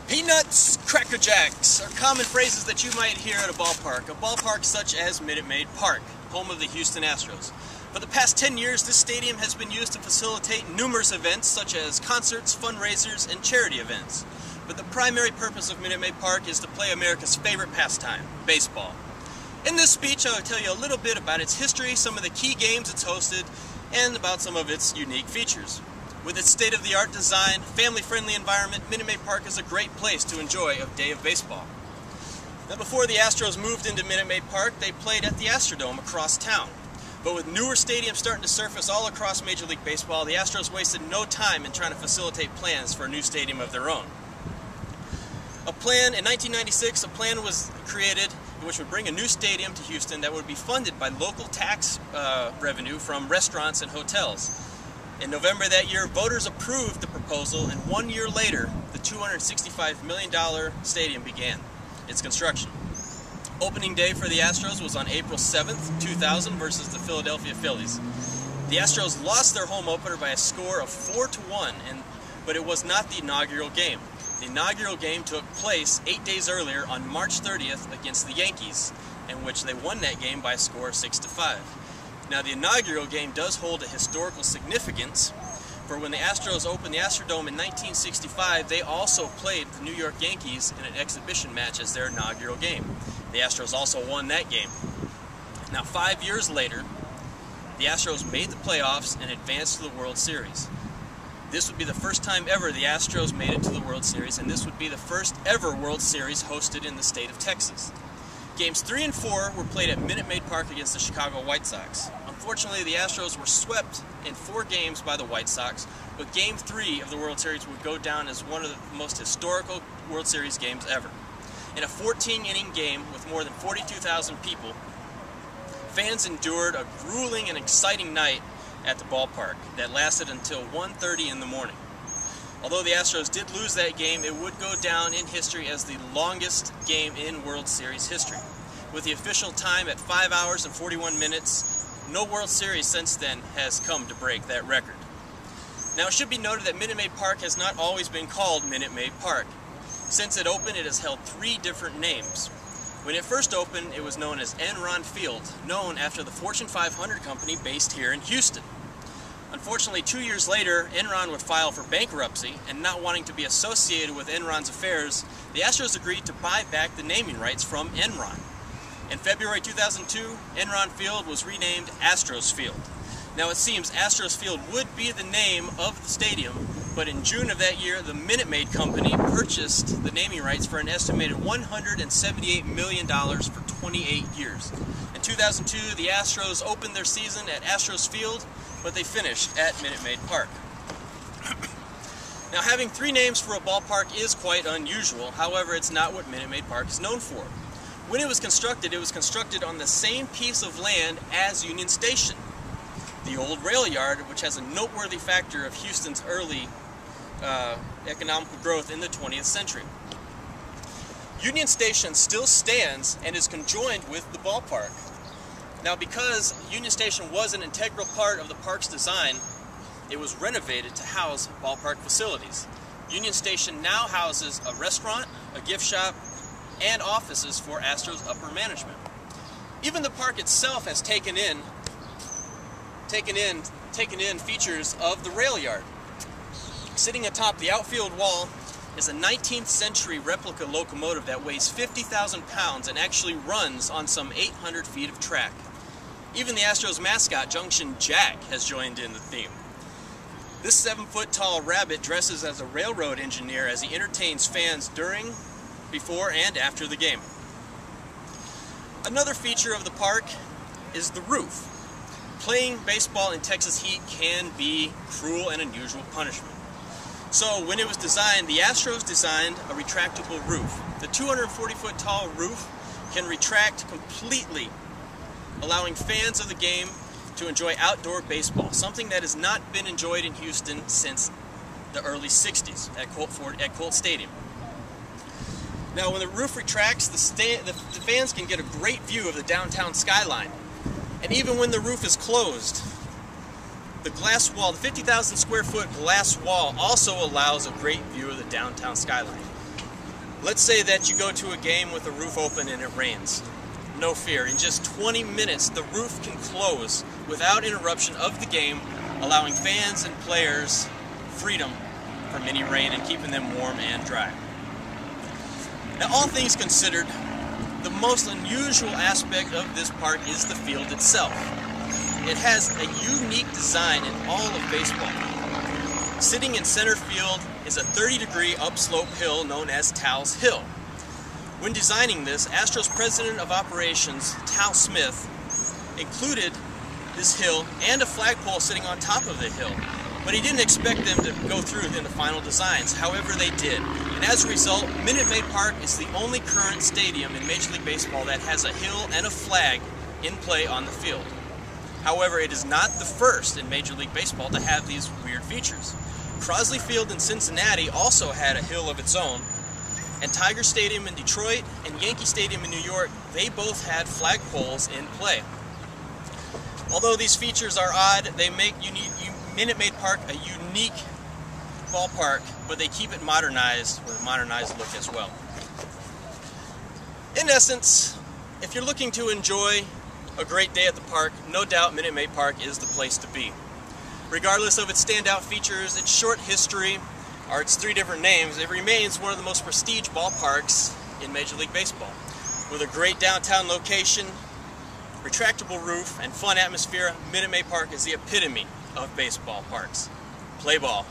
Peanuts, Cracker Jacks are common phrases that you might hear at a ballpark such as Minute Maid Park, home of the Houston Astros. For the past 10 years, this stadium has been used to facilitate numerous events such as concerts, fundraisers, and charity events. But the primary purpose of Minute Maid Park is to play America's favorite pastime, baseball. In this speech, I will tell you a little bit about its history, some of the key games it's hosted, and about some of its unique features. With its state-of-the-art design, family-friendly environment, Minute Maid Park is a great place to enjoy a day of baseball. Now, before the Astros moved into Minute Maid Park, they played at the Astrodome across town. But with newer stadiums starting to surface all across Major League Baseball, the Astros wasted no time in trying to facilitate plans for a new stadium of their own. In 1996, a plan was created which would bring a new stadium to Houston that would be funded by local tax revenue from restaurants and hotels. In November that year, voters approved the proposal, and 1 year later, the $265 million stadium began its construction. Opening day for the Astros was on April 7th, 2000 versus the Philadelphia Phillies. The Astros lost their home opener by a score of 4-1, but it was not the inaugural game. The inaugural game took place 8 days earlier on March 30th against the Yankees, in which they won that game by a score of 6-5. Now, the inaugural game does hold a historical significance, for when the Astros opened the Astrodome in 1965, they also played the New York Yankees in an exhibition match as their inaugural game. The Astros also won that game. Now, 5 years later, the Astros made the playoffs and advanced to the World Series. This would be the first time ever the Astros made it to the World Series, and this would be the first ever World Series hosted in the state of Texas. Games 3 and 4 were played at Minute Maid Park against the Chicago White Sox. Unfortunately, the Astros were swept in 4 games by the White Sox, but Game 3 of the World Series would go down as one of the most historical World Series games ever. In a 14-inning game with more than 42,000 people, fans endured a grueling and exciting night at the ballpark that lasted until 1:30 in the morning. Although the Astros did lose that game, it would go down in history as the longest game in World Series history. With the official time at 5 hours and 41 minutes, no World Series since then has come to break that record. Now, it should be noted that Minute Maid Park has not always been called Minute Maid Park. Since it opened, it has held 3 different names. When it first opened, it was known as Enron Field, known after the Fortune 500 company based here in Houston. Unfortunately, 2 years later, Enron would file for bankruptcy, and not wanting to be associated with Enron's affairs, the Astros agreed to buy back the naming rights from Enron. In February 2002, Enron Field was renamed Astros Field. Now, it seems Astros Field would be the name of the stadium, but in June of that year, the Minute Maid Company purchased the naming rights for an estimated $178 million for 28 years. In 2002, the Astros opened their season at Astros Field, but they finished at Minute Maid Park. Now, having 3 names for a ballpark is quite unusual. However, it's not what Minute Maid Park is known for. When it was constructed on the same piece of land as Union Station, the old rail yard, which has a noteworthy factor of Houston's early economical growth in the 20th century. Union Station still stands and is conjoined with the ballpark. Now, because Union Station was an integral part of the park's design, it was renovated to house ballpark facilities. Union Station now houses a restaurant, a gift shop, and offices for Astros upper management. Even the park itself has taken in features of the rail yard. Sitting atop the outfield wall is a 19th century replica locomotive that weighs 50,000 pounds and actually runs on some 800 feet of track. Even the Astros mascot, Junction Jack, has joined in the theme. This 7-foot-tall rabbit dresses as a railroad engineer as he entertains fans during, before, and after the game. Another feature of the park is the roof. Playing baseball in Texas heat can be cruel and unusual punishment. So when it was designed, the Astros designed a retractable roof. The 240-foot-tall roof can retract completely, allowing fans of the game to enjoy outdoor baseball, something that has not been enjoyed in Houston since the early 60s at Colt Stadium. Now, when the roof retracts, the fans can get a great view of the downtown skyline. And even when the roof is closed, the glass wall, the 50,000 square foot glass wall, also allows a great view of the downtown skyline. Let's say that you go to a game with the roof open and it rains. No fear, in just 20 minutes the roof can close without interruption of the game, allowing fans and players freedom from any rain and keeping them warm and dry. Now, all things considered, the most unusual aspect of this park is the field itself. It has a unique design in all of baseball. Sitting in center field is a 30-degree upslope hill known as Tal's Hill. When designing this, Astros President of Operations, Tal Smith, included this hill and a flagpole sitting on top of the hill, but he didn't expect them to go through in the final designs. However, they did. And as a result, Minute Maid Park is the only current stadium in Major League Baseball that has a hill and a flag in play on the field. However, it is not the first in Major League Baseball to have these weird features. Crosley Field in Cincinnati also had a hill of its own, and Tiger Stadium in Detroit and Yankee Stadium in New York, they both had flagpoles in play. Although these features are odd, they make Minute Maid Park a unique ballpark, but they keep it modernized with a modernized look as well. In essence, if you're looking to enjoy a great day at the park, no doubt Minute Maid Park is the place to be. Regardless of its standout features, its short history, or its 3 different names, it remains one of the most prestige ballparks in Major League Baseball. With a great downtown location, retractable roof, and fun atmosphere, Minute Maid Park is the epitome of baseball parks. Play ball.